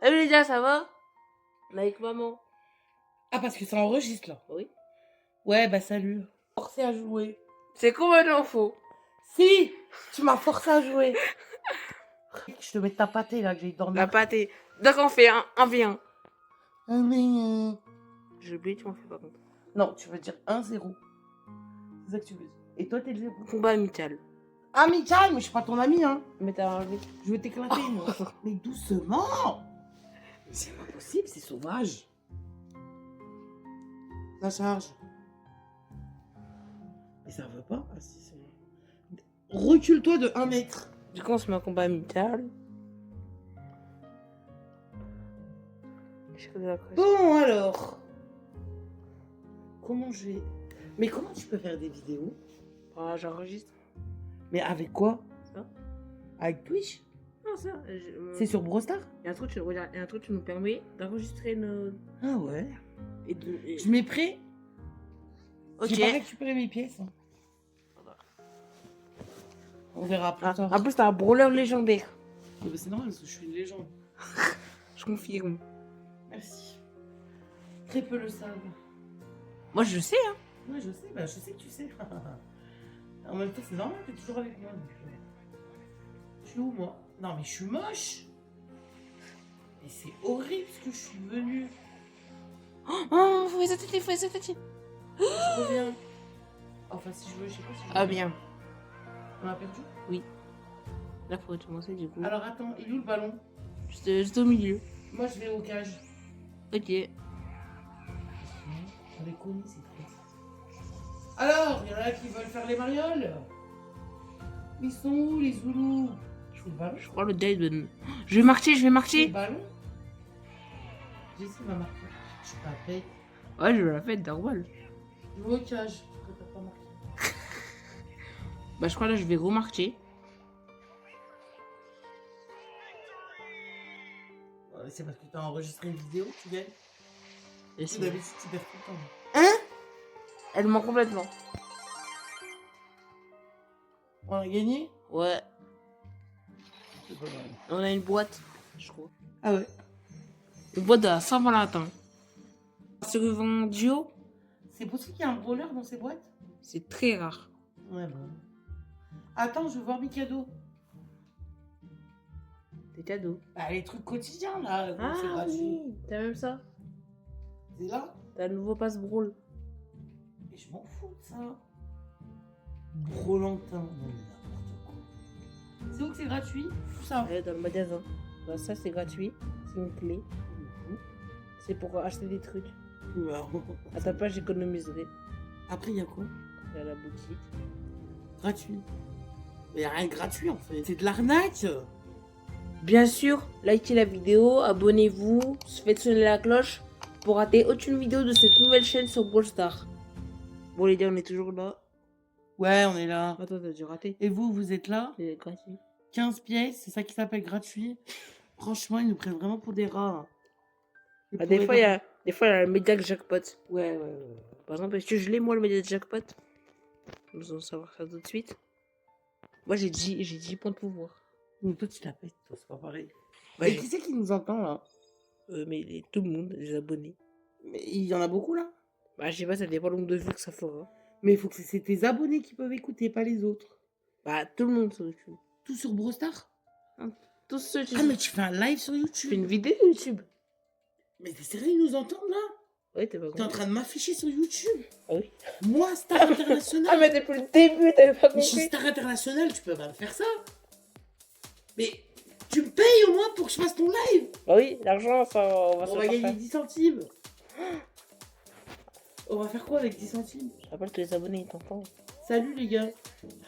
Salut les gars, ça va? On est avec maman. Ah, parce que ça enregistre là. Oui. Ouais, bah salut. Forcé à jouer. C'est complètement faux. Si, tu m'as forcé à jouer. Je te mets ta pâtée là, que j'ai dormi. La pâtée. Donc on fait un 1v1. Ah, mais J'ai oublié, tu m'en fais pas compte. non, tu veux dire 1-0. C'est ça que tu veux dire. Et toi, t'es le 0. Combat amical. Amical, mais je suis pas ton ami, hein. Mais t'as enlevé. Je vais t'éclater, moi. Mais doucement. C'est pas possible, c'est sauvage. Ça charge. Mais ça veut pas. Ah, si, c'est... Recule-toi de 1 mètre. Du coup, on se met en combat amical. Bon, alors. Comment je vais... Mais comment tu peux faire des vidéos? Ah, j'enregistre. Mais avec quoi? Ça. Avec Twitch? Non, ça. C'est sur Brostar? Il y a un truc, regarde, il y a un truc qui nous permet d'enregistrer nos. Ah ouais. Et de. Je mets prêt. Ok. J'ai pas récupéré mes pièces. Hein. On verra plus tard. En plus, t'as un brawler légendaire. Mais c'est normal parce que je suis une légende. Je confirme. Merci. Très peu le savent. Moi, je sais, hein. Ouais, je sais. Bah, je sais que tu sais. En même temps, c'est normal que tu es toujours avec moi. Donc, je suis où, moi? Non, mais je suis moche. Et c'est horrible ce que je suis venue. Oh, faut les attaquer, faut les attaquer. Je reviens. Enfin, si je veux, je sais pas si je Ah, veux. bien. On a perdu? Oui. Là, faut recommencer du coup. Alors, attends, il est où le ballon? Juste au milieu. Moi, je vais au cage. Ok. On les connaît, c'est triste. Alors, il y en a qui veulent faire les marioles. Ils sont où, les Zoulous? Je fais le ballon. Je crois le dé de. Je vais marcher, je vais Le marcher. ballon? Jessie va marquer. Je suis pas bête. Ouais, je la fais, normal. Je vais au cage. Pourquoi t'as pas marqué? Bah, je crois là, je vais remarcher. Ouais, c'est parce que t'as enregistré une vidéo, tu gagnes. Et Tu d'habitude, tu perds tout le temps. Hein? Elle ment complètement. On a gagné? Ouais. C'est pas mal. On a une boîte, je crois. Ah ouais? Une boîte de la Saint-Valentin. Se revend duo, C'est possible qu'il y ait un brawler dans ces boîtes? c'est très rare. Ouais, bon. Attends, je veux voir mes cadeaux. Des cadeaux. Bah, les trucs quotidiens, là. Ah c'est gratuit. oui, t'as même ça. C'est là? T'as le nouveau passe brawl. Mais je m'en fous de ça. Brolantin. Non, mais n'importe quoi. C'est où que c'est gratuit? Tout ça. Ouais, dans le magasin. Bah, ça, c'est gratuit. C'est une clé. C'est pour acheter des trucs. À ta page, j'économiserai. Après, il y a quoi? À la boutique. Gratuit. Mais il n'y a rien de gratuit en fait. C'est de l'arnaque. Bien sûr, likez la vidéo, abonnez-vous, faites sonner la cloche pour rater aucune vidéo de cette nouvelle chaîne sur Brawl Stars. Bon les gars, on est toujours là. Ouais, on est là. Attends, t'as dû rater. Et vous êtes là? C'est gratuit. 15 pièces, c'est ça qui s'appelle gratuit. Franchement, ils nous prennent vraiment pour des rats. Ah, des fois, il y a le média jackpot. Ouais. Par exemple, est-ce que je l'ai moi le média jackpot? Nous allons savoir ça tout de suite. Moi, j'ai 10 points de pouvoir. Mais toi, tu la pètes, toi, c'est pas pareil. Ouais, Et qui c'est qui nous entend là? mais tout le monde, les abonnés. Mais il y en a beaucoup là? Bah, je sais pas, ça dépend du nombre de vues que ça fera. Mais il faut que c'est tes abonnés qui peuvent écouter, pas les autres. Bah, tout le monde sur YouTube. Tout sur Brostar? Tous ceux qui Ah, mais tu fais un live sur Je YouTube? fais une vidéo YouTube. Mais t'es sérieux, ils nous entendent là? Ouais, t'es pas T'es en compris. train de m'afficher sur YouTube? Ah oui. Moi, star internationale? Ah, mais depuis le début, t'avais pas Mais je suis compris. star internationale, tu peux pas me faire ça. Mais tu me payes au moins pour que je fasse ton live. Bah oui, l'argent, ça, on va se On le va gagner partager. 10 centimes. On va faire quoi avec 10 centimes? Je rappelle que les abonnés, ils t'entendent. Salut les gars.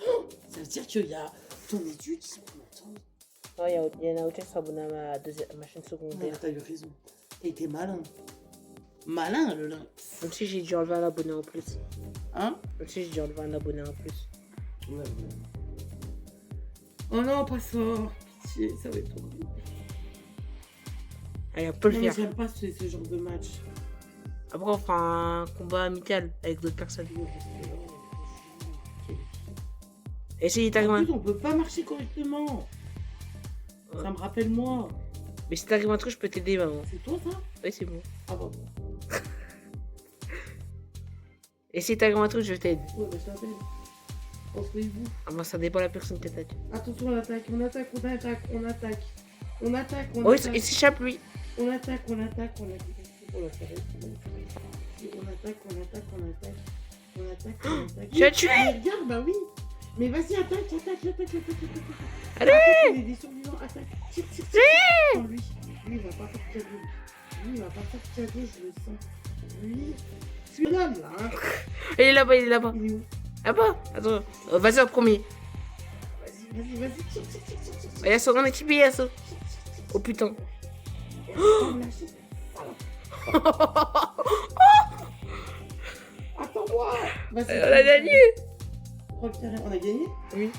Oh, ça veut dire qu'il y a ton étude qui m'entend. Non, il y en a aucun qui sont abonnés à ma chaîne secondaire. T'as eu raison. T'as été malin. Malin le lynx. Même si j'ai dû enlever un abonné en plus. Hein? Même si j'ai dû enlever un abonné en plus. Ouais. Oh non, pas ça. Pitié, ça va être horrible. Allez, on peut le Non, mais faire. j'aime pas ce genre de match. Après, on fera un combat amical avec d'autres personnes. Essayez ta En main. plus, on peut pas marcher correctement. Ouais. Ça me rappelle moi. Mais si t'arrives un truc, je peux t'aider, maman. C'est toi, ça? Oui, c'est bon. Ah bon. Et si t'arrives un truc, je t'aide. Ouais, bah, je t'appelle. On se fait vous. Ah, moi, ça dépend de la personne qui t'attaque. Attention, on attaque, on attaque, on attaque, on attaque. On attaque, on Oh, attaque. il s'échappe, lui. On attaque, on attaque, on attaque. On attaque, on attaque, on attaque, on attaque. On attaque, on attaque. Tu as tué? Mais regarde, bah oui. Mais vas-y, attaque. Allez. Attaque, on est des survivants, attaque. Tire. Non, lui, il va pas faire cadeau. Lui, il va pas faire cadeau, je le sens. Lui, tu l'as là, hein. Il est là-bas, il est là-bas. Il est où? Ah bon? Attends. Vas-y en premier. Vas-y, tire. Il y a son grand équipier, il y a ça. Oh putain. Attends-moi. On a gagné. On a gagné? Oui.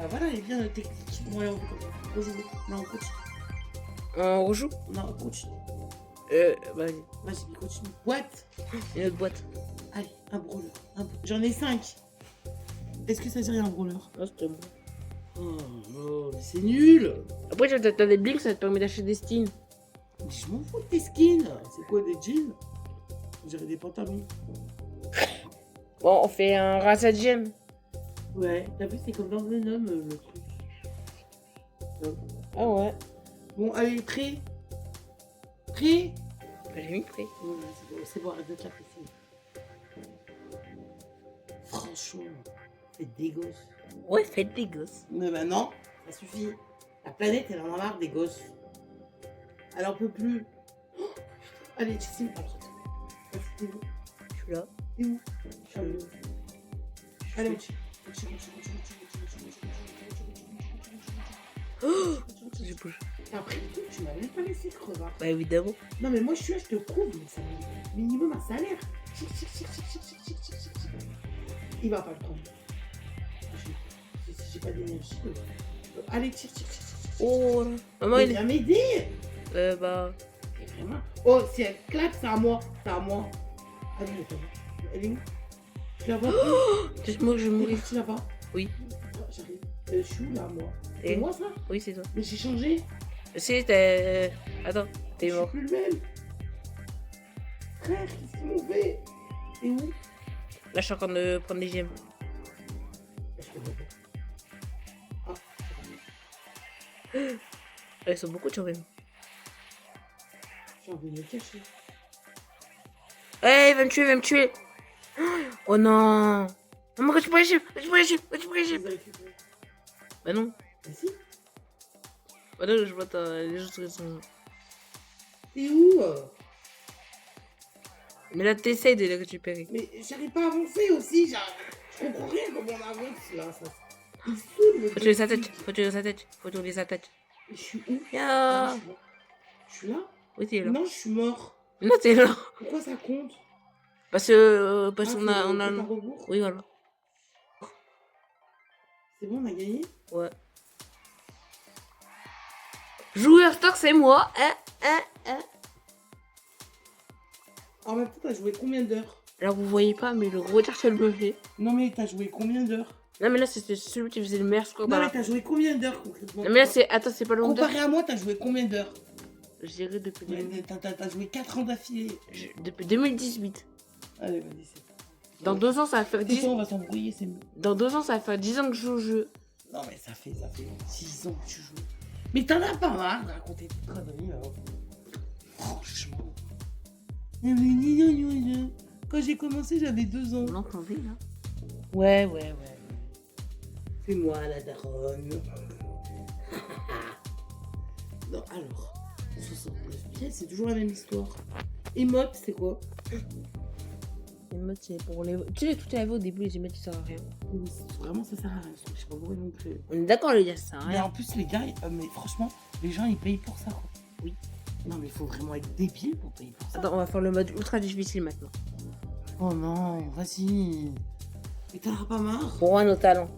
Voilà, il vient de technique. Bon, allez, on rejoue. Non, on continue. On rejoue? Non, on continue. Vas-y. Vas-y, continue. Boîte. Une autre boîte. Allez, un brawler. J'en ai 5. Est-ce que ça dirait un brawler? Non, c'était bon. Oh non, mais c'est nul. Après, t'as des blinks, ça te permet d'acheter des skins. Mais je m'en fous de tes skins. C'est quoi, des jeans? On dirait des pantalons. Bon, on fait un razzia gem. Ouais, t'as vu, c'est comme dans Venom, le truc. Ah ouais. Bon, allez, prêt? Prêt? Bah, j'ai mis prêt. Ouais, c'est bon, arrête de te la presser. Franchement, faites des gosses. Ouais, faites des gosses. Mais ben non, ça suffit. La planète, elle en a marre des gosses. Elle en peut plus. Oh, allez, Jessie, vas-y, t'es où? Je suis là. T'es où? Je suis là. Allez, Je bouge. après tout, tu m'as même pas laissé crevard. Bah, évidemment. Non, mais moi, je suis là, je te couvre, mais ça minimum un salaire. Il va pas le prendre. J'ai pas d'énergie. Allez, tire. Oh, maman, Mais il viens m'aider. bah. Vraiment. Oh, si elle claque, c'est à moi. Allez, elle est où? Tu la vois plus? Moi, je vais mourir. Tu la vois? Oui. J'arrive. Je suis où là, moi? Et C'est moi ça? Oui, c'est toi. Mais j'ai changé. Si, t'es. Attends, t'es Je mort. suis plus le même. Frère, qu'est-ce qu'ils m'ont fait? T'es où? Là, je suis en train de prendre des gemmes. Je te vois pas. Ils sont beaucoup de gemmes. J'ai envie de me cacher. Eh, il va me tuer. Oh non. Maman, récupère les gemmes. Je les ai récupérés. Bah non. Vas-y. Bah non, je vois les autres ils sont. T'es où? Mais là, t'essayes de les récupérer. Mais j'arrive pas à avancer aussi. Je comprends rien comment on avance là. Il saoule le Faut tuer sa tête. Faut tuer sa tête. Je suis où? Ya. Je suis là? Oui, t'es là. Non, je suis mort. Non, t'es là. Pourquoi ça compte? Parce qu'on c'est a. le compte à rebours. Oui, voilà. C'est bon, on a gagné? Ouais. Joueur star, c'est moi. En même temps, t'as joué combien d'heures? Là, vous voyez pas, mais le retard sur le buffet. Non, mais t'as joué combien d'heures? Non, mais là, c'était celui qui faisait le meilleur score. Non, mais t'as joué combien d'heures concrètement? Non, mais là, c'est. Attends, c'est pas le nombre d'heures. Comparé à moi, t'as joué combien d'heures? Je dirais depuis. T'as joué 4 ans d'affilée. Depuis 2018. Allez, vas-y, c'est bon. Dans 2 ans, ça va faire 10 on va s'embrouiller, c'est mieux. Dans 2 ans, ça va faire 10 ans que je joue au jeu. Non, mais ça fait 6 ans que tu joues. Mais t'en as pas marre de raconter des conneries, alors. Franchement. Quand j'ai commencé, j'avais 2 ans. On l'entendait, là. Ouais. C'est moi, la daronne. Non, alors. 69 pièces, c'est toujours la même histoire. Emote, c'est quoi? Emote, c'est pour les. Tu sais, tout est au début, les emotes, ça sert à rien. Oui, vraiment, ça sert à rien. Je sais pas pourquoi non plus. On est d'accord, les gars, ça sert à Mais rien. en plus, les gars, mais franchement, les gens, ils payent pour ça, quoi. Oui. Non, mais il faut vraiment être débile pour payer pour ça. Attends, on va faire le mode ultra difficile maintenant. Oh non, vas-y. Mais t'en as pas marre? Pour voir nos talents.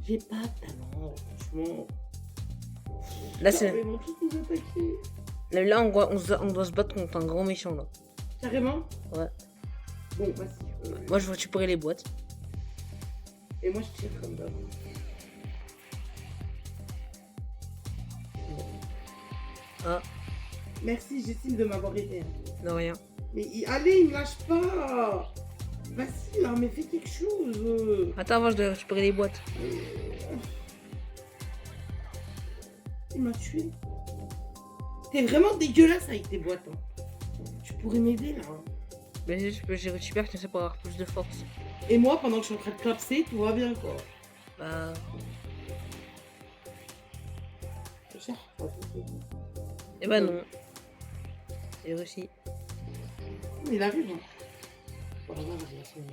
J'ai pas de talent, franchement. Là, c'est. Ils vont tous nous attaquer. Là, on doit se battre contre un grand méchant, là. Carrément? Ouais. Bon, vas-y. Moi, je vais récupérer les boîtes. Et moi, je tire comme d'hab. Ah, Merci, j'estime de m'avoir aidé. de rien. Mais allez, il me lâche pas. Vas-y, là, mais fais quelque chose. Attends, avant, je dois récupérer les boîtes. Il m'a tué. T'es vraiment dégueulasse avec tes boîtes. Hein. Tu pourrais m'aider, là. Hein. Mais je récupère comme ça pour avoir plus de force. Et moi, pendant que je suis en train de clapser, tout va bien, quoi. Bah, C'est cher. eh ben non. J'ai réussi. Il arrive. Hein. Voilà,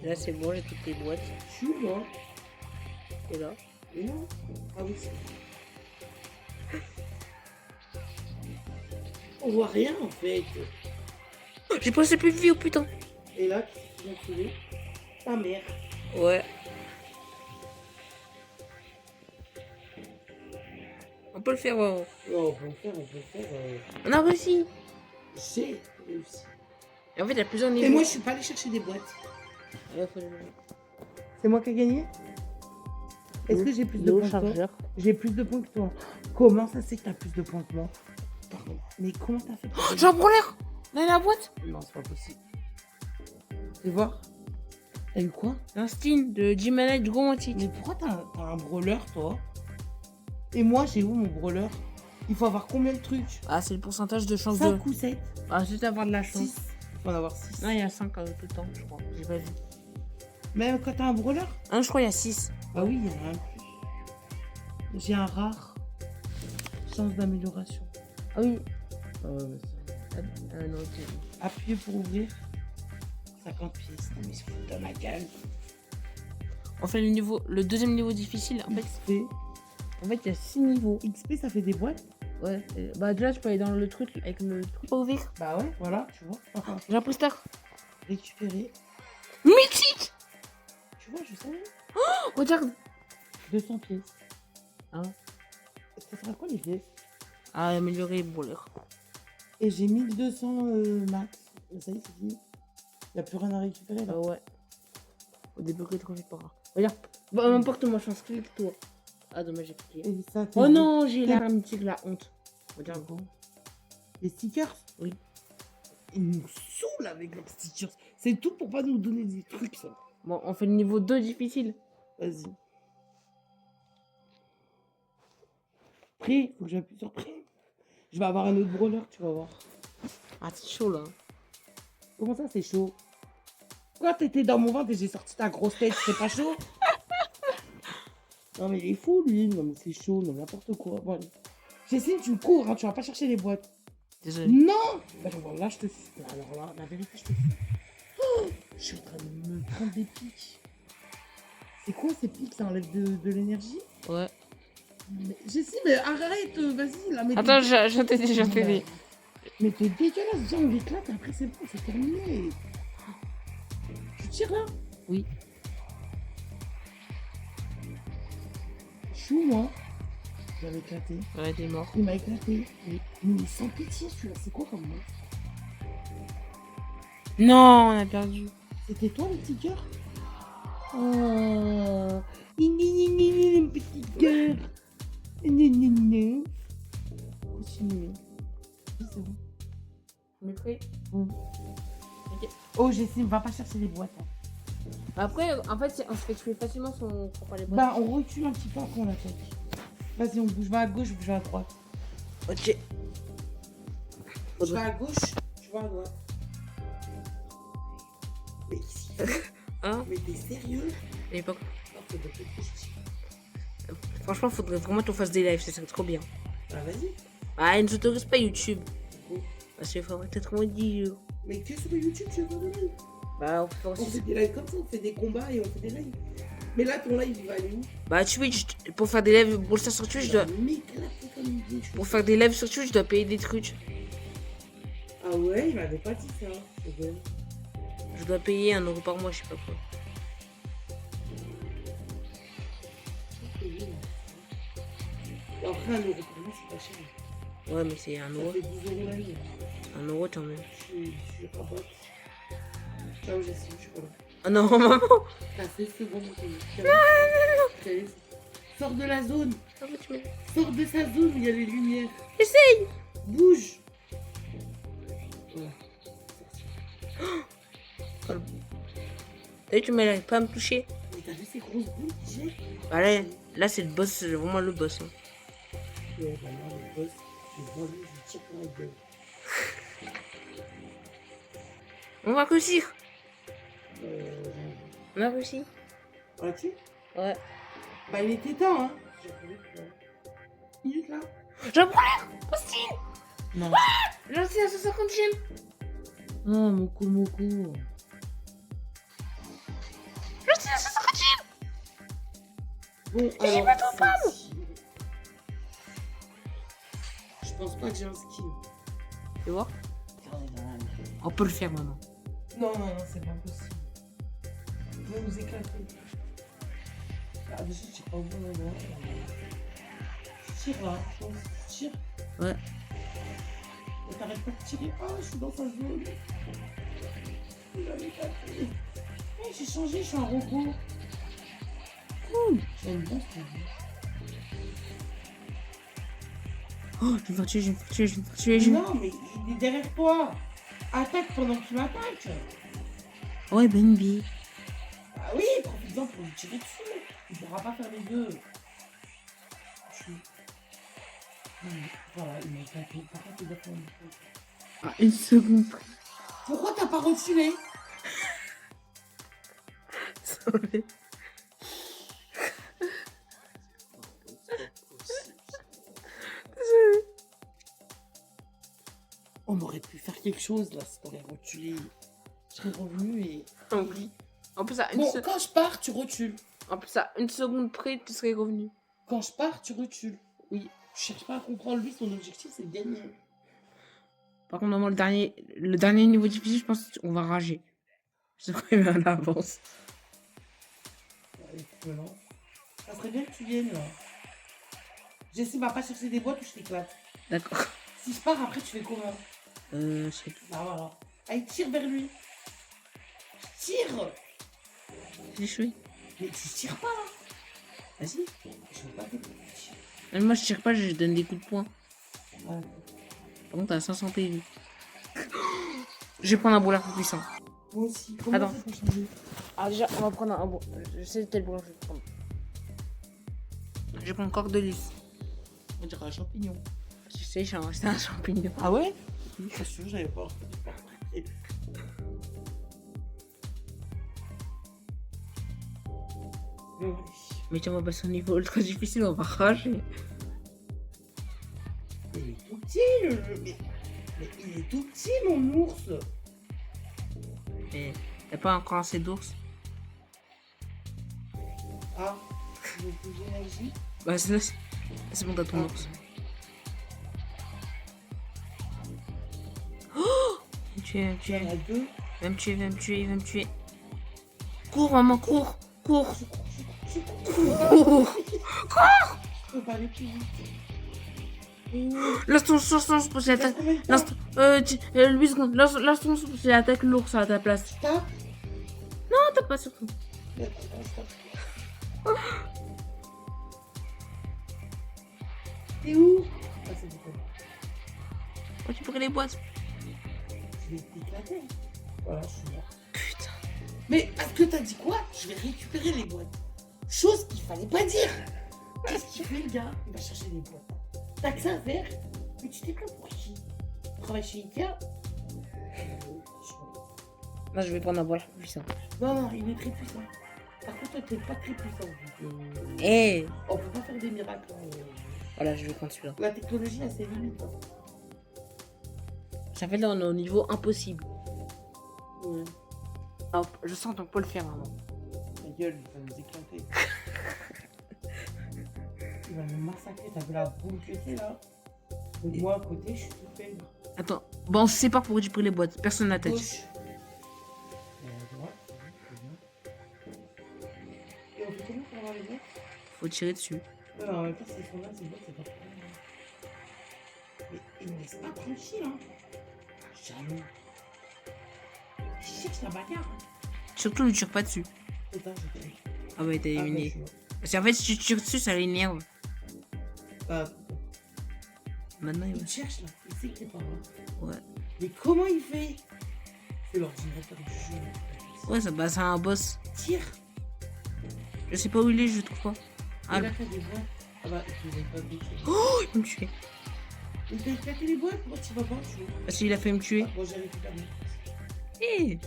Et là, c'est bon, j'ai toutes les boîtes. Je suis où, moi? Et là. Et non. Ah oui, c'est... On voit rien, en fait. Oh, j'ai passé plus de vie, oh putain. Et là, tu vas trouver ta mère. Ouais. On peut le faire. Non, on peut le faire, On a réussi. J'ai réussi. Et en fait, il y a plusieurs niveaux. Et moi, je suis pas allée chercher des boîtes. Ouais, faut le... C'est moi qui ai gagné? Est-ce que j'ai plus de Le points que toi? chargeur. J'ai plus de points que toi. Comment ça c'est que t'as plus de points que moi? Pardon. Mais comment t'as fait? Oh, j'ai un brûleur. Là, il y a la boîte. Non, c'est pas possible. Tu vois? T'as eu quoi? Un Steam de Jimmy du romantique. Mais pourquoi t'as un brawler, toi? Et moi, j'ai où mon brawler? Il faut avoir combien de trucs? Ah, c'est le pourcentage de chance de... 5 ou 7? Ah, juste avoir de la chance. 6? Il faut en avoir 6. Non, il y a 5 tout le temps, je crois. J'ai pas vu. Même quand t'as un brawler? Ah, je crois il y a 6. Bah oui, il y en a un plus. J'ai un rare. Chance d'amélioration. Ah oui. Ah ouais, mais ça... Non, ok. Appuyez pour ouvrir. 50 pièces. Non mais c'est foutu de ma gueule. On fait le deuxième niveau difficile. En fait, XP. il y a 6 niveaux. XP, ça fait des boîtes? Ouais. Bah déjà, tu peux aller dans le truc avec le truc à ouvrir. Bah ouais, voilà, tu vois. J'ai un poster. Récupérer. Mythique. Tu vois, je savais. Oh, regarde. 200 pièces. Hein? Ça sera quoi les pièces? Ah, améliorer le brûleur. Et j'ai 1200 max. Ça y est, c'est fini. Il n'y a plus rien à récupérer là. Ah ouais. Au début, que trop vite par là. Regarde. Bah, n'importe moi, je pense que toi. Ah, dommage, j'ai cliqué. Et ça, Oh non, j'ai la mythique, la honte. Regarde. Bon. Les stickers? Oui. Ils nous saoulent avec leurs stickers. C'est tout pour pas nous donner des trucs, ça. Bon, on fait le niveau 2 difficile. Vas-y. Prêt? Faut que j'appuie sur prêt. Je vais avoir un autre brawler, tu vas voir. Ah, c'est chaud là. Comment ça, c'est chaud? Pourquoi t'étais dans mon ventre et j'ai sorti ta grosse tête? C'est pas chaud? Non, mais il est fou, lui. Non, mais c'est chaud, non, n'importe quoi. Bon, allez. J'essaie, tu cours, hein, tu vas pas chercher les boîtes. Désolé. Non! Bah, bon, là, je te suis. Alors là, la vérité, je te suis. Oh, je suis en train de me prendre des pics. C'est quoi ces pics? Ça enlève de l'énergie? Ouais. Jessie, mais arrête, vas-y, là. Mais Attends, je t'ai dit, Mais t'es dégueulasse, viens, on l'éclate, après c'est bon, c'est terminé. Tu tires là? Oui. Je suis où, moi? Je l'avais éclaté. Ouais, t'es mort. Il m'a éclaté. Oui. Mais sans pitié, celui-là, c'est quoi comme mot? Non, on a perdu. C'était toi, le petit cœur? Oh, un petit cœur. Continue. Oui, c'est bon. Mais prêt. Ok. Oh, Jessie, va pas chercher les boîtes. Hein. Après, en fait, on se fait tuer facilement si on prend pas les boîtes. Bah, on recule un petit peu après on attaque. Vas-y, on bouge. Va à gauche, je vais à droite. Ok. Je vais à gauche, tu vas à droite. Mais ici. Hein? Mais t'es sérieux? Et pas... Non, faut pas que je- Franchement, faudrait vraiment qu'on fasse des lives, ça serait trop bien. Bah, vas-y. Ah, ils ne s'autorisent pas YouTube. Parce qu'il faudrait peut-être moins 10 jours. Mais que sur YouTube, tu veux faire des lives? Bah, on peut faire On aussi. fait des lives comme ça, on fait des combats et on fait des lives. Mais là, ton live, il va aller où? Bah, Twitch, pour faire des lives pour ça sur Twitch, je dois... m'éclater comme une bitch. Pour faire des lives sur Twitch, je dois payer des trucs. Ah ouais, il m'avait pas dit ça. C'est bon. Je dois payer 1 euro par mois, je sais pas quoi. Et après, 1 euro pour moi, c'est pas cher. Ouais, mais c'est 1 Ça euro. fait 10 euros la nuit. 1 euro, quand même. Je suis rabote. Ciao, Jessie, je suis pas là. Oh non, maman. T'as 16 secondes, mon pays. Sors de la zone. Sors de sa zone où il y a les lumières. Essaye. Bouge. Ouais. T'as vu, tu m'arrives pas à me toucher. Mais t'as vu ces grosses boules qu'il jette? Allez, là c'est le boss, c'est vraiment le boss. Hein. Ouais, bah là, le boss, je vois lui, je tire pour la gueule. On va réussir. Euh, On a réussi. Vois-tu? Ouais. Bah, il était temps, hein. J'ai trouvé que... Minute là. J'apprends l'air. Aussi. Non. Là c'est à 150e. Oh, Moko. Là c'est à 150e. Bon, Mais j'ai pas ton femme. Je pense pas que j'ai un skin. Tu vois? On peut le faire maintenant. Non, c'est pas possible. On va nous éclater. Ah, déjà, je tire pas au bon endroit. Je tire là, je pense. Je tire. Ouais. Mais t'arrêtes pas de tirer. Ah, je suis dans sa zone. Il va m'éclater. Eh, j'ai changé, je suis un robot. Cool. J'aime bien ce que je dis. Oh, je vais me faire tuer. Non, mais il est derrière toi. Attaque pendant que tu m'attaques. Ouais, Benby. Ah oui, profite-en pour lui tirer dessus. Il pourra pas faire les deux. Voilà, il m'a éclaté. Par contre, il doit faire une chose. Ah, une seconde. Pourquoi t'as pas reculé? Désolé. On aurait pu faire quelque chose là si t'aurais reculé. Je serais revenu et. Oui. En plus, à une, Bon, quand je pars, tu recules. en plus, à une seconde près, tu serais revenu. Quand je pars, tu recules. Oui. Je cherche pas à comprendre. Lui, son objectif, c'est de gagner. Par contre, normalement, le dernier niveau difficile, je pense qu'on va rager. Je te préviens à l'avance. Allez, maintenant. Ça serait bien que tu viennes là. Jessie va pas chercher des boîtes ou je t'éclate. D'accord. Si je pars, après, tu fais comment? Je sais plus. Bah voilà. Allez, tire vers lui. Tire. J'ai joué. Mais tu tires pas là. Vas-y. Je veux pas que tu tires. Mais moi, je tire pas, je donne des coups de poing. Ouais. Par contre, t'as 500 PV. Je vais prendre un boulard plus puissant. Moi aussi. Comment Attends. ça pour changer? Ah, déjà, on va prendre un boulard. Je sais quel boulard je vais prendre. Je vais prendre coque de lys. On dirait un champignon. Je sais, c'est un champignon. Ah ouais? Oui, je suis sûr, j'avais pas. Mais tu vas passer au niveau ultra difficile, on va rager. Mais il est tout petit, mais il est tout petit, mon ours. Mais y'a pas encore assez d'ours. Ah, tu veux plus d'énergie? Bah, c'est bon, t'as ton ours. Oh! Il va me tuer, Il y en a deux. il va me tuer. Cours, maman, cours. Cours. Je peux pas aller plus vite. Lance ton sauce pour qu'il attaque. Lance, 8 secondes. Lance ton sauce pour qu'il attaque l'ours à ta place. Tape. Non, t'as pas surtout. T'es où? Ah, c'est bon. Oh, tu pourrais les boîtes. Je vais t'éclater. Voilà, je suis là. Putain. Mais parce que t'as dit quoi? Je vais récupérer les boîtes. Chose qu'il fallait pas dire. Qu'est-ce qu'il fait le gars? Il va chercher des boîtes. T'as que ça à faire? Mais tu t'es pris pour qui? Tu travailles chez Ikea? Là, je vais prendre un boulard plus puissant. Non, il est très puissant. Par contre, toi, t'es pas très puissant. Eh. On peut pas faire des miracles. Voilà, je vais prendre celui-là. La technologie a ses limites. Hein. Ça fait là, on est au niveau impossible. Ouais. Hop, je sens qu'on peut le faire, maman. Ta gueule, il va nous éclater. Il va nous massacrer. T'as vu la boule que c'est là? Et moi, à côté, je suis tout faible. Attends, bon, on se sépare pour récupérer les boîtes. Personne n'a tête. Gauche. Et à droite. Et on fait comment pour avoir les boîtes? Faut tirer dessus. Ouais, en même temps, s'ils sont là, ces boîtes, c'est pas trop. Mais ils ne laissent pas tranquille, hein. Jaloux. Je cherche la bagarre. Surtout, ne tire pas dessus. Putain, je tue. Ah ouais, t'es Ah, éliminé. ouais, Parce qu'en fait, si tu tires dessus, ça l'énerve. Ah, Maintenant, il il va. te cherche là. Il sais qu'il est pas là. Ouais. Mais comment il fait? C'est l'ordinateur du jeu. Ouais, ça, bah, c'est un boss. Tire. Je sais pas où il est, je trouve pas. Ah, Il a fait des boîtes. Ah bah, il faisait pas de oh, il va me tuer. Il t'a éclaté les boîtes? Moi, tu vas pas, tu vois. Parce qu'il a fait me tuer. Ah, moi, j'ai récupéré. Eh.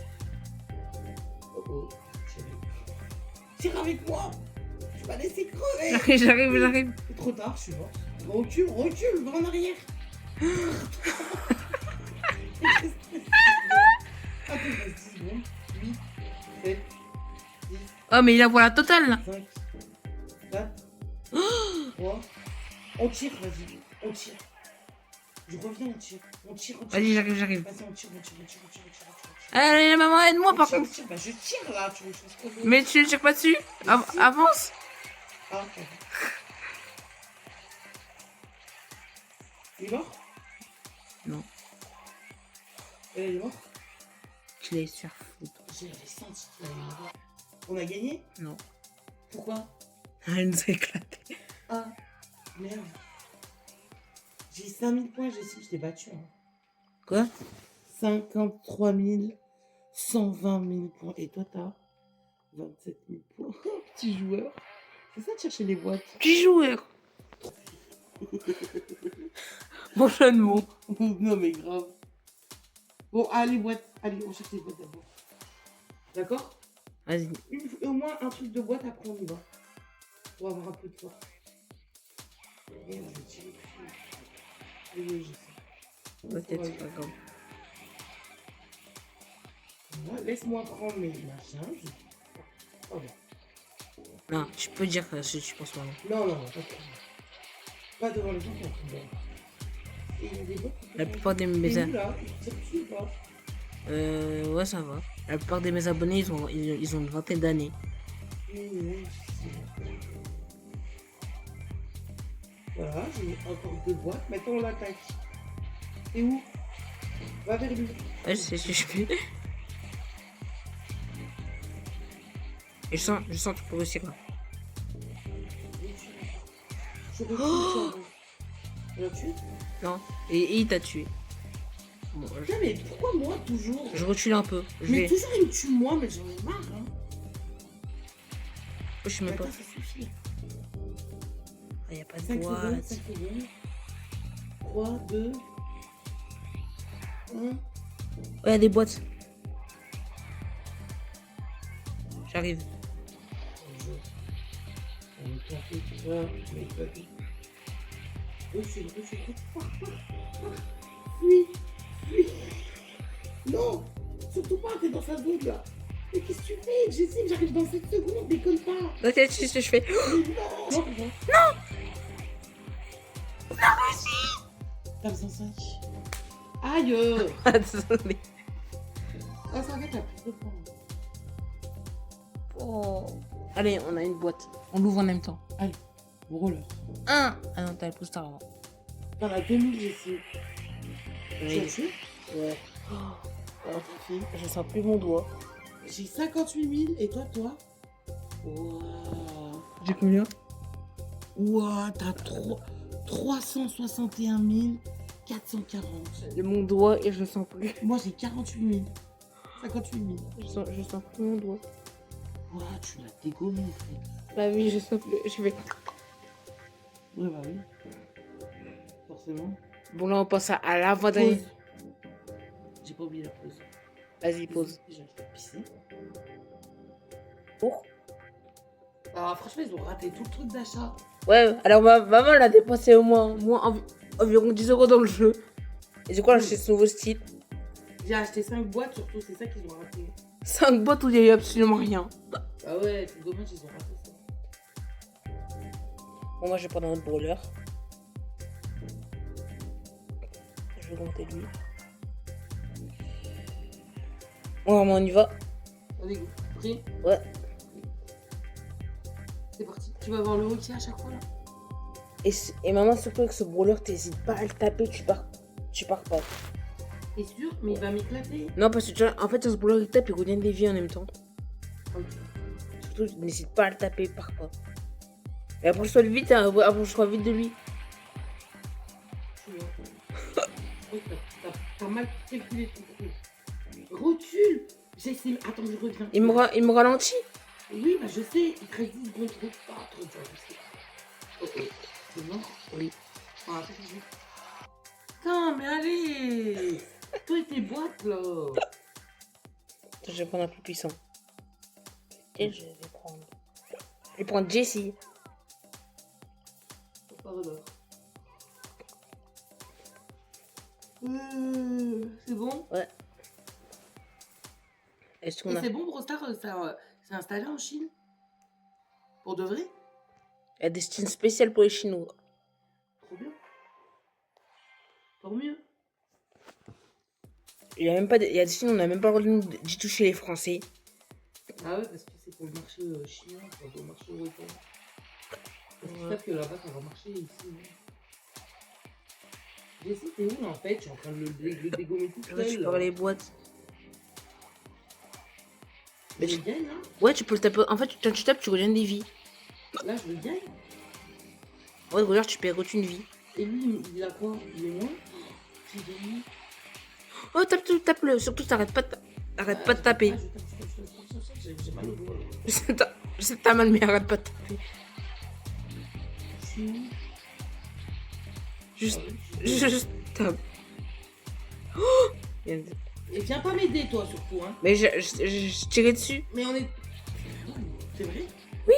Oh oh, tire avec moi. Tu vas laisser crever. J'arrive. C'est trop tard, je suis mort. Recule, va en arrière. Attends, 10 secondes. 8, 7, 6, Oh, mais il a voix la totale, là. 5, 4, 3. On tire, vas-y. On tire. Je reviens, on tire. Vas-y, j'arrive. Vas-y, on tire. Allez, maman, aide-moi, par contre. Bah, je tire là, tu veux que je fasse quoi d'autre? Mais tu ne tires pas dessus. Avance. Ah, pardon. Il est mort? Non. Il est mort? Je l'ai sur foutre. J'ai senti qu'il allait mourir. On a gagné? Non. Pourquoi? Elle nous a éclaté. Ah, merde. J'ai 5000 points, je t'ai battu. Hein. Quoi? 53 120 000 points. Et toi, t'as 27 000 points. Petit joueur. C'est ça de chercher les boîtes. Petit joueur. Bon jeu de mots. Non, mais grave. Bon, allez, boîte. Allez, on cherche les boîtes d'abord. D'accord? Vas-y. Au moins un truc de boîte, après on y va. Pour avoir un peu de force. Merde, je vais tirer dessus. Oui, je sais. Peut-être, c'est pas grave. Laisse-moi prendre mes machins. Oh, bon. Non, tu peux dire si tu penses pas. Non, pas devant les gens. Et il y a des boîtes. La plupart des mes là, il tire dessus ou pas? ouais, ça va. La plupart de mes abonnés, ils ont une vingtaine d'années. Oui, voilà, j'ai encore 2 boîtes. Maintenant, on l'attaque. Et où? Va vers lui. Ouais, je sais ce que je fais. Et je sens que tu peux réussir là. Je recule. Tu l'as tué? Non. Et il t'a tué. Bon, Putain, mais pourquoi moi toujours? je recule un peu. Mais toujours il me tue moi, mais j'en ai marre. Hein. Je sais même pas. Attends, ça suffit. Il n'y a pas de 5 secondes, boîte. 5 secondes. 3, 2, 1. Ouais, il y a des boîtes. J'arrive. On est planté, tu vois. On est planté. Recule. Fuis. Non, surtout pas, t'es dans sa zone là. Mais qu'est-ce que tu fais? J'essaie, j'arrive dans 7 secondes, déconne pas. Ok, tu sais ce que je fais. Non. T'as 105. Aïe. Désolé. Ah, ça va, t'as plus de points. Oh. Allez, on a une boîte. On l'ouvre en même temps. Allez, roller. Ah non, t'as le poster avant. Dans la 2000, j'essaie. Tu as Oui. tué? Ouais. Alors, ta fille. Je sens plus mon doigt. J'ai 58 000 et toi? Waouh. J'ai combien? Waouh, t'as 361 440. Mon doigt et je sens plus. Moi, j'ai 48 000. 58 000. Je sens plus mon doigt. Waouh, tu l'as dégommé, frère. Bah oui, je sens plus. Je fais. Ouais, bah oui. Forcément. Bon, là, on passe à l'avant-dernier. Pause. J'ai pas oublié la pause. Vas-y, pause. Déjà, je vais pisser. Pour Ah, franchement, ils ont raté tout le truc d'achat. Ouais, alors maman, elle a dépensé au moins environ 10 € dans le jeu. Et du coup, elle a acheté ce nouveau style. J'ai acheté 5 boîtes, surtout, c'est ça qu'ils ont raté. 5 boîtes où il n'y a eu absolument rien. Ah ouais, c'est dommage, ils ont raté ça. Bon, moi, je vais prendre un brawler. Je vais monter lui. Bon, on y va. Allez, go. Prêt? Ouais. C'est parti. Tu vas voir le hockey à chaque fois, là? Et maman, surtout avec ce brawler, t'hésites pas à le taper, tu pars pas. T'es sûr? Mais il va m'éclater. Non, parce que tu vois, en fait, ce brawler, il tape, il redonne des vies en même temps. Ok. Surtout, n'hésite pas à le taper, pars pas. Et approche-toi vite, hein, approche-toi vite de lui. Je suis là. crois que t'as mal calculé ton truc. Recule. J'essaie. Attends, je reviens. Il me ralentit. Oui, bah je sais. Il te reste 10 secondes. Pas trop dur, je sais. Ok. C'est bon? Oui. Ah, c'est fini. Putain, mais allez. Toi et tes boîtes, là. Je vais prendre un plus puissant. Et je vais prendre. Je vais prendre Jessie. Par là. C'est bon? Ouais. Est-ce qu'on Et a. c'est bon, Brostar, c'est installé en Chine? Pour de vrai? Il y a des skins spéciales pour les Chinois. Trop bien. Tant mieux. Il y a même pas. Il y a des skins, on n'a même pas le droit d'y toucher les Français. Ah ouais, parce que c'est pour le marché chinois, pas pour le marché européen. Parce qu'ils Ouais. savent que là-bas, ça va marcher ici. Jessie, t'es où là en fait? Je suis en train de le dégommer tout Je seul. récupère les boîtes. Mais je gagne là? Ouais, tu peux le taper. En fait, quand tu tapes, tu regagnes des vies. Là, je le gagne. Ouais, regarde, tu perds aucune vie. Et lui, il a quoi? Il est moins? J'ai gagné. Oh, tape-le. Surtout, t'arrêtes pas de taper. J'ai mal au doigt. Là. Je sais que t'as mal, mais arrête pas de taper. Je suis où? Juste, Ah oui, juste tape. Oh, Et viens pas m'aider, toi, surtout, hein. mais je tirais dessus. Mais on est. C'est vrai? Oui.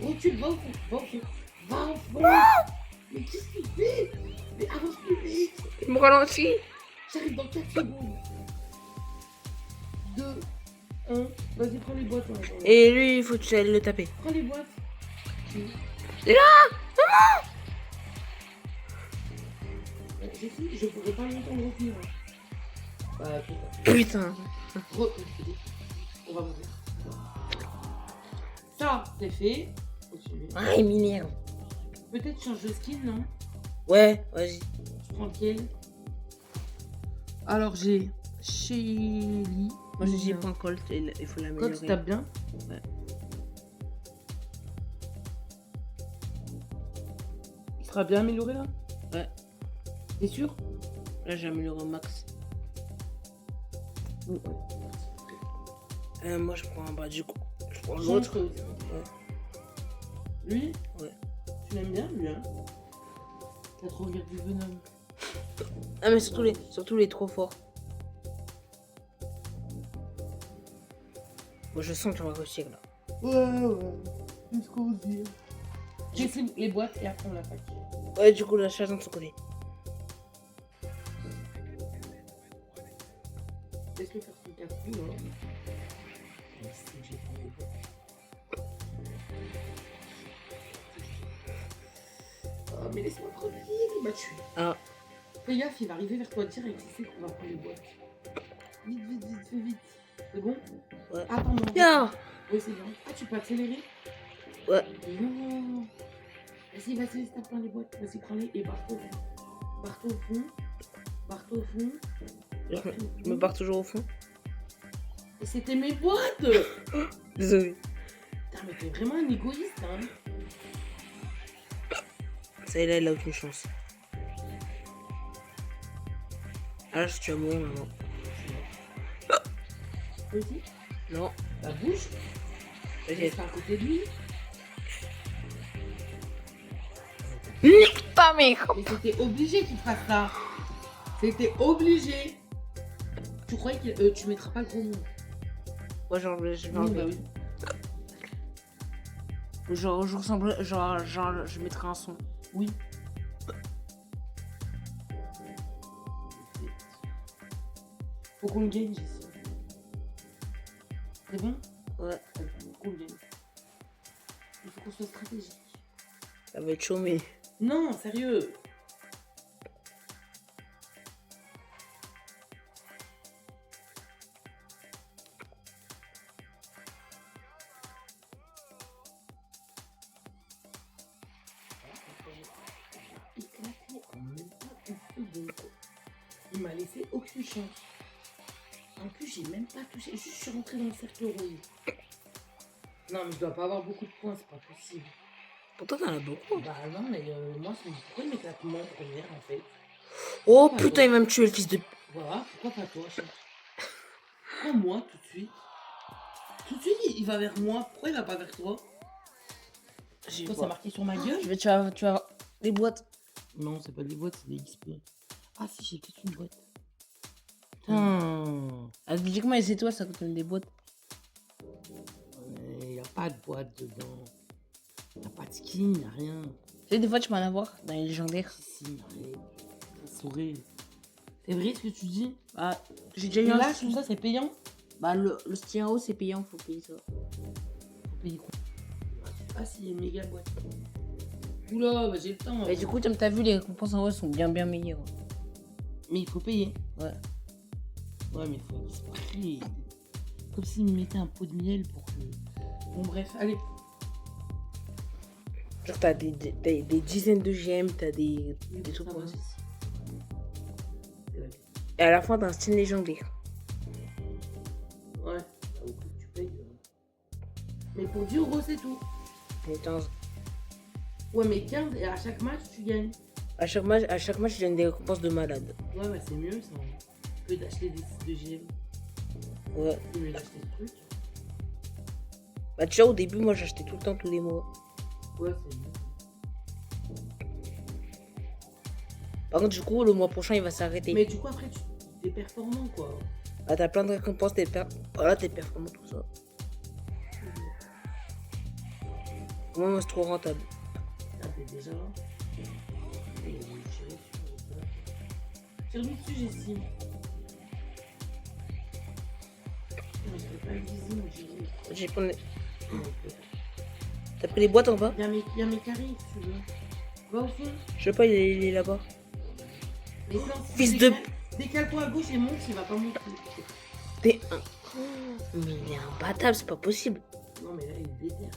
Recule, va au fond, va au fond. Va au fond. Mais qu'est-ce qu'il fait? Mais avance plus vite. Il me ralentit. J'arrive dans 4 secondes. 2, 1. Vas-y, prends les boîtes. Là. Et lui, il faut que tu ailles le taper. Prends les boîtes. Et là, Jessie, je pourrais pas longtemps revenir. Bah, putain. On va mourir. Ça, c'est fait. Continue. Ah, il m'énerve. Peut-être change de skin, non? Ouais, vas-y. Je prends lequel? Alors, j'ai Shelly. Moi, j'ai pris un Colt et il faut l'améliorer. Quand tu tapes bien. Ouais. Il sera bien amélioré là? Ouais. T'es sûr? Là, j'ai amélioré au max. Moi, je prends un bas du coup. Je prends l'autre. Ouais. Lui? Ouais. Tu l'aimes bien, lui, hein? T'as trop regardé du Venom. Ah, mais surtout les trop forts. Moi, je sens qu'on va réussir là. Ouais. C'est ce qu'on dit. J'essaie les boîtes et après on l'attaque. Ouais, du coup, la charge de son côté. Laisse-le faire son carton, là. Oh, mais laisse-moi tranquille, il m'a tué. Ah. Fais gaffe, il va arriver vers toi direct, il sait qu'on va prendre les boîtes. Vite, fais vite. C'est bon? Ouais. Attends, non. Yeah. Oui, c'est bon. Ah, tu peux accélérer? Ouais. Non. Vas-y, tape plein les boîtes. Vas-y, prends-les et barre-toi au fond. Barre-toi au fond. Barre-toi au fond. Je me barre toujours au fond. Et c'était mes boîtes! Désolé. Putain, mais t'es vraiment un égoïste, hein? Ça y est, là, il a aucune chance. Ah, là, tu vas mourir, maman. Vas-y. Non. Bah, bouge. Vas-y. Reste à côté de lui. Nique ta mère. Mais c'était obligé qu'il fasse ça. C'était obligé. Tu croyais que tu mettras pas le gros mot? Ouais, genre, je vais Oui, enlever. bah oui. Genre, je ressemble. Genre, je mettrai un son. Oui. Faut qu'on le gagne, Jessie. C'est bon? Ouais. Faut qu'on le gagne. Il faut qu'on soit stratégique. Ça va être chaud, mais. Non, sérieux. Éclaté en même pas une seconde. Il m'a laissé aucune chance. En plus, j'ai même pas touché. Juste, je suis rentrée dans le cercle rouge. Non, mais je dois pas avoir beaucoup de points, c'est pas possible. Pourtant, t'en as beaucoup. Bah non, mais moi, pourquoi il m'éclate moins première en fait? Oh Pas putain, toi. il va me tuer, le fils de. Voilà, pourquoi pas toi, chat? Pourquoi moi tout de suite? Tout de suite, il va vers moi. Pourquoi il va pas vers toi? J'ai Toi, pas. c'est marqué sur ma gueule? Tu vas des boîtes. Non, c'est pas des boîtes, c'est des XP. Ah si, j'ai peut-être une boîte. Putain. Logiquement, et c'est toi, ça coûte des boîtes. Il n'y a pas de boîte dedans. Il n'y a pas de skin, il n'y a rien. Tu sais, des fois, tu peux en avoir dans les légendaires. Si, arrête. Sourire. C'est vrai ce que tu dis? Bah, j'ai déjà Et eu un. là, tout ça, c'est payant? Bah, le style en haut, c'est payant, faut payer ça. Faut payer quoi? Ah si, il y a une méga boîte. Oula, bah j'ai le temps. Mais du coup, comme t'as vu, les récompenses en haut sont bien meilleures. Mais il faut payer. Ouais. Ouais, mais il faut exprès. Comme s'il me mettait un pot de miel pour que... Bon, bref, allez. Genre, t'as des dizaines de gemmes, t'as des trucs Ça comme va, ça. c'est la vie. Et à la fin, t'as un style légendaire. Ouais. Au coup que tu payes. Mais pour 10 euros, c'est tout. Et Ouais, mais 15 et à chaque match, tu gagnes. à chaque match, je donne des récompenses de malade. Ouais, bah c'est mieux ça. Que d'acheter des sites de GM. Ouais. C'est mieux d'acheter ce truc. Bah, tu vois, au début, moi, j'achetais tout le temps, tous les mois. Ouais, c'est mieux. Par contre, du coup, le mois prochain, il va s'arrêter. Mais du coup, après, t'es performant quoi. Bah, t'as plein de récompenses, voilà, t'es performant, tout ça. Moi, c'est trop rentable. Là, t'es déjà là. Et il va me tirer sur. Tire-lui dessus, j'estime. Non, je peux pas le viser, moi, j'ai. J'ai pris... T'as pris les boîtes en bas? Il y a mes carrés, si tu veux. Va au fond. Je sais pas, il est là-bas. Mais non, si Fils tu de- décale-toi à gauche et monte, il va pas monter. T'es un... Mais il est imbattable, c'est pas possible. Non, mais là, il est déter.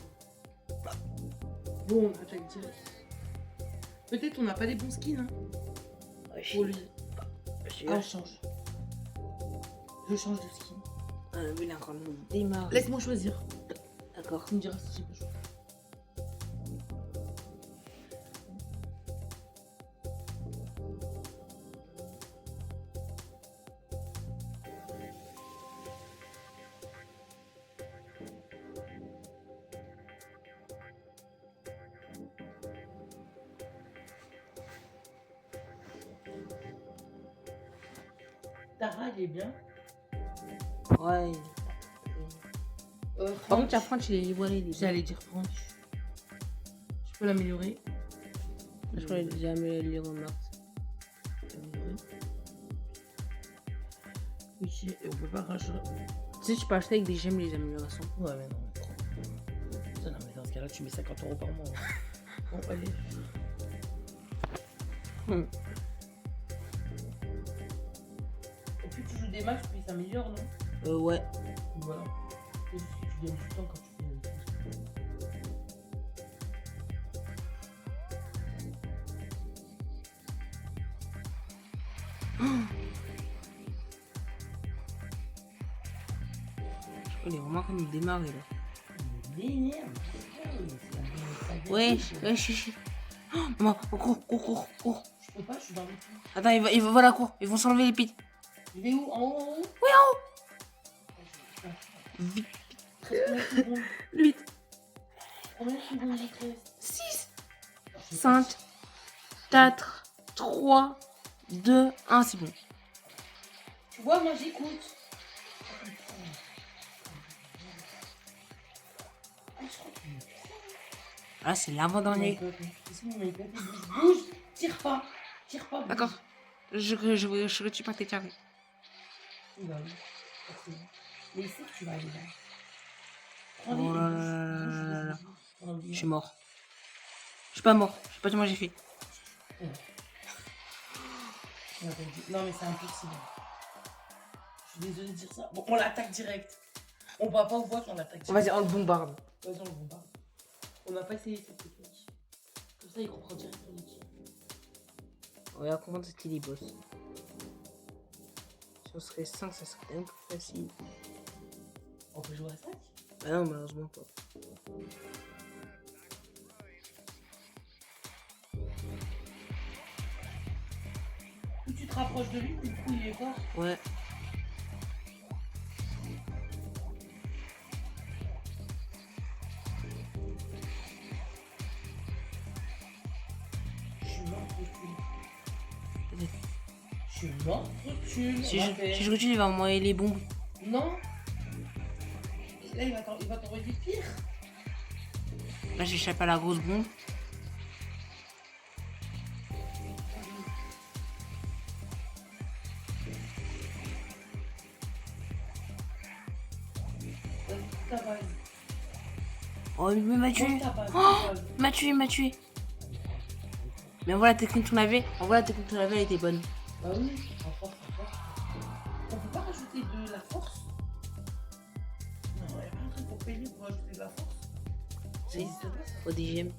Bon, on attaque direct. Peut-être on n'a pas les bons skins, hein, pour lui. Ah, je change. Je change de skin. Ah, lui, il a encore nous démarre. Laisse-moi choisir. D'accord. Tu me diras si j'ai pas choisi. Tara, il est bien. Ouais. Par contre, tu as French, il est livré. J'allais dire French. Je peux l'améliorer. Je crois qu'il a déjà amélioré en max. Oui, et on peut pas racheter. Tu sais, tu peux acheter avec des gemmes les améliorations. Ouais, mais non. Putain, non, mais dans ce cas-là, tu mets 50 euros par mois. Bon, allez. Et puis tu joues des matchs, puis ça s'améliore, non? Ouais. Voilà. C'est juste que tu gagnes du temps quand tu fais le truc. Je crois qu'il est vraiment comme il démarre là. Il m'énerve. Ouais, chichi. Oh, maman, cours. Je peux pas, je suis dans le trou. Attends, voilà, cours. Ils vont s'enlever les pites. Il est où? En haut, en haut? Oui, en haut. Vite. 13 8, Combien de secondes il te reste? 6, 5, 4, 3, 2, 1, c'est bon. Tu vois, moi j'écoute. Ah, c'est l'avant-dernier. Bouge. Tire pas. Bouge. D'accord. Je retire pas tes carrés. Bah oui. Mais il sait que tu vas aller là. Oh là là là. Je suis mort. Je suis pas mort. Je sais pas comment j'ai fait. Non mais c'est impossible. Je suis désolée de dire ça. Bon, on l'attaque direct. On va pas au bois qu'on l'attaque direct. Vas-y, on le bombarde. Vas-y, on le bombarde. On n'a pas essayé cette technique. Comme ça, il comprend direct ton équipe. Regarde comment c'était les boss. Si on serait 5, ça serait un peu facile. On peut jouer à 5? Bah non, malheureusement pas. te rapproches de lui, du coup il est fort. Ouais. Je suis mort de thune. Je suis mort de thune. Si je recule, il va m'envoyer les bombes. Non. Là il va t'envoyer pire. Là, j'échappe à la grosse bombe. Ta base. Oh, il m'a tué. Mange ta base, Oh, ta base. il m'a tué. Mais en vrai, la technique qu'on avait, elle était bonne. Bah oui, en force. On peut pas rajouter de la force? Non, il n'y a pas un truc pour payer pour rajouter de la force. Ça existe pas ça. Faut des gemmes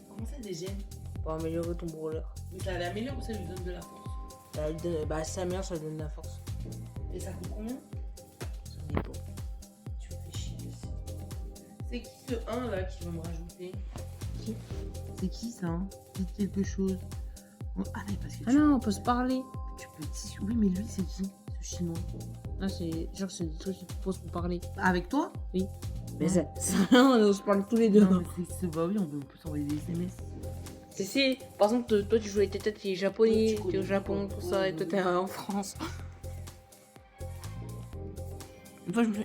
Comment ça des gemmes? pour améliorer ton brawler. Mais ça l'améliore ou ça lui donne de la force? Bah, ça améliore, ça donne de la force. Et ça coûte combien? Ça dépend. Tu me fais chier aussi. C'est qui ce 1 là qui veut me rajouter? C'est qui ça hein? Dites quelque chose. Oh, ah mais parce que Ah non, on peut se parler. tu peux dire. Oui mais lui c'est qui? Ce chinois. Non, c'est genre, c'est des trucs qui te posent pour parler. Avec toi? Oui. Mais ça, on se parle tous les deux. Non mais c'est bah oui on peut s'envoyer des SMS. Si, par exemple, toi tu joues avec tes têtes, t'es japonais, Ouais, tu t'es au connais Japon, pas. tout ça, et toi t'es en France.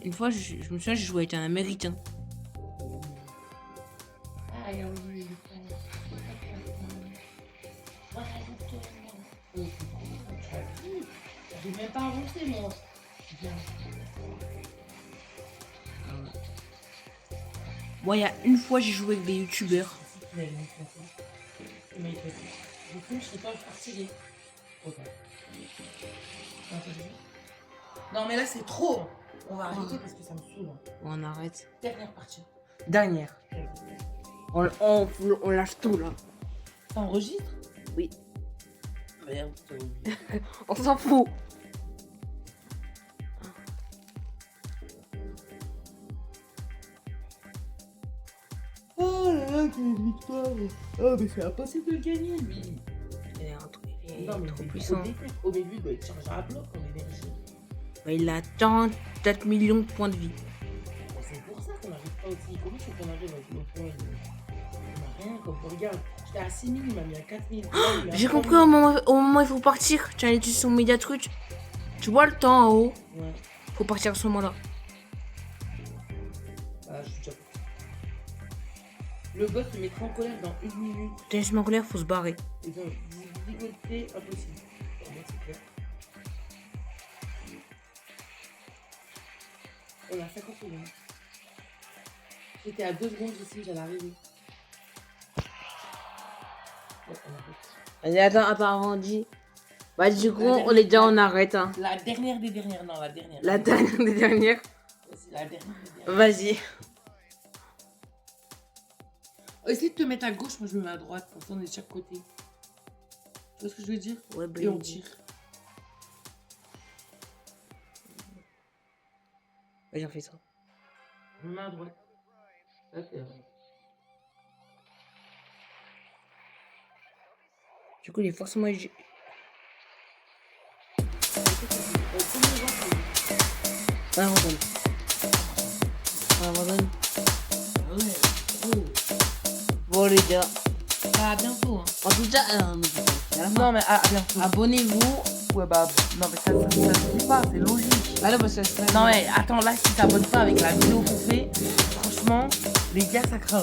Une fois, je me souviens, j'ai joué avec un américain. J'ai même pas avancé moi. Moi, il y a une fois, j'ai joué avec des youtubeurs. Non mais là c'est trop. On va arrêter parce que ça me saoule. On arrête. Dernière partie. Dernière. On lâche tout là. Ça enregistre? Oui. Merde, t'as oublié. On s'en fout. Oh là là, quelle victoire! Oh mais c'est impossible de le gagner lui! Il est un truc, il est Non mais trop c'est puissant. Au début, il doit être chargé à bloc en énergie. Bah, il a 4 millions de points de vie. C'est pour ça qu'on n'arrive pas aussi. Comment tu qu'on arrive avec nos points? On n'a rien, comme regarde. J'étais à 6000, il m'a mis à 4000. J'ai compris au moment où il faut partir. Tu as l'étude sur Media Truc. Tu vois le temps en haut. Ouais, Faut partir à ce moment-là. ah, je suis déjà parti. Le boss me mettra en colère dans 1 minute. T'es juste en colère, faut se barrer. Et donc, difficulté impossible. Pour moi, c'est clair. On a 50 secondes. J'étais à 2 secondes ici, j'allais arriver. Ouais, on arrête. Vas-y, attends, avant, dis. Bah, du coup, dernière- on est déjà, on arrête. Hein. La dernière des dernières, non, la dernière. La dernière des dernières. C'est la dernière des dernières. Vas-y. Essaye de te mettre à gauche, moi je me mets à droite, comme ça on est de chaque côté. Tu vois ce que je veux dire? Ouais, bah, Et on tire. Vas-y, on fait ça. Je me mets à droite. Là, c'est vrai. Du coup, il est forcément. On abandonne. On abandonne. Bon, les gars. Bah, à bientôt. Hein. En tout cas, Non, mais à bientôt. abonnez-vous. Ouais, bah, non, mais ça se dit pas, c'est logique. Ah non, parce que ça Non, mais attends, là, si t'abonnes pas avec la vidéo qu'on fait, franchement, les gars, ça craint.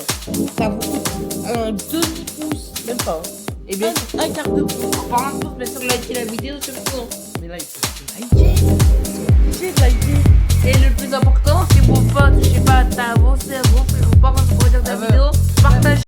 Ça vous coûte un demi-pouce, même pas. Et bien, Un quart de pouce. par contre, bien sûr, likez la vidéo, surtout. Mais là, il faut liker. J'ai liké. Et le plus important, c'est pour pas toucher pas à ta vos cerveaux.